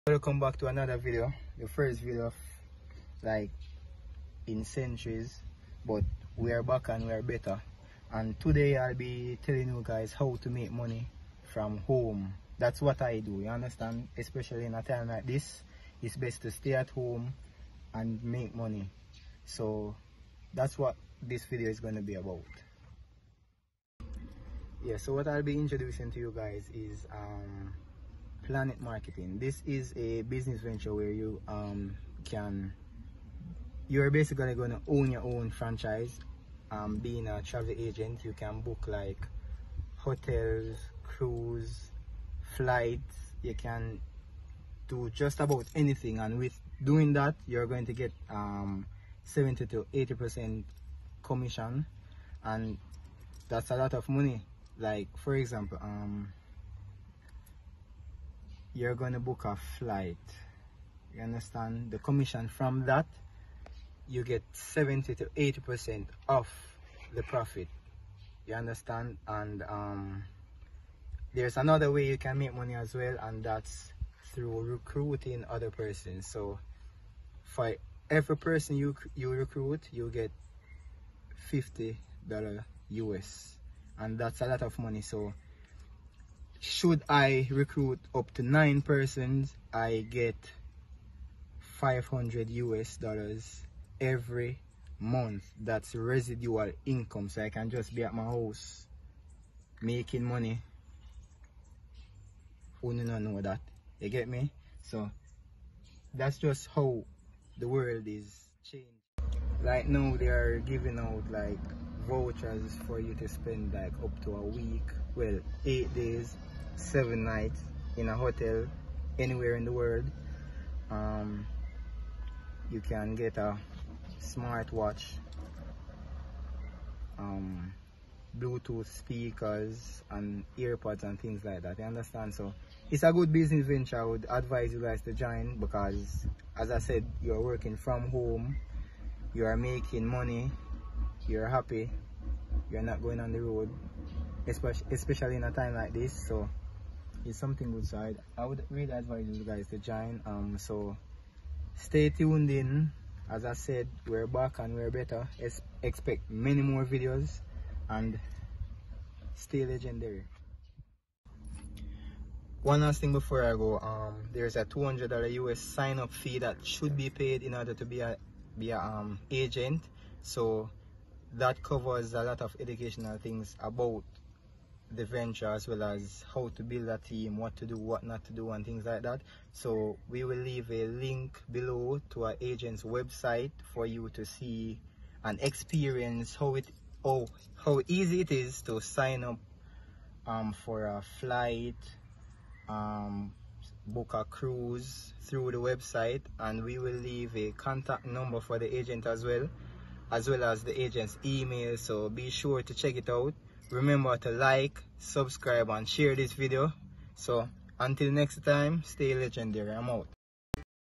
Welcome back to another video, the first video of like in centuries, but we are back and we are better. And today I'll be telling you guys how to make money from home. That's what I do, you understand? Especially in a time like this, it's best to stay at home and make money. So that's what this video is going to be about. Yeah, so what I'll be introducing to you guys is Planet Marketing. This is a business venture where you you're basically going to own your own franchise. Being a travel agent, you can book like hotels, cruise, flights. You can do just about anything, and with doing that you're going to get 70 to 80% commission, and that's a lot of money. Like for example, you're going to book a flight, you understand? The commission from that, you get 70 to 80% of the profit, you understand? And there's another way you can make money as well, and that's through recruiting other persons. So for every person you recruit, you get $50 US, and that's a lot of money. So should I recruit up to 9 persons, I get $500 US every month. That's residual income. So I can just be at my house making money. Who do not know that? You get me? So that's just how the world is changing. Right now they are giving out like vouchers for you to spend like up to a week, well 8 days 7 nights in a hotel anywhere in the world. You can get a smartwatch, Bluetooth speakers and earpods and things like that, you understand? So it's a good business venture. I would advise you guys to join, because as I said, you're working from home, you are making money, you're happy, you're not going on the road, especially in a time like this. So it's something good. So I would really advise you guys to join. So stay tuned in. As I said, we're back and we're better. Expect many more videos and stay legendary. One last thing before I go, there's a $200 US sign up fee that should be paid in order to be a agent. So that covers a lot of educational things about the venture, as well as how to build a team, what to do, what not to do, and things like that. So we will leave a link below to our agent's website for you to see and experience how easy it is to sign up for a flight, book a cruise through the website. And we will leave a contact number for the agent as well as the agent's email. So be sure to check it out. Remember to like, subscribe and share this video. So until next time, stay legendary. I'm out.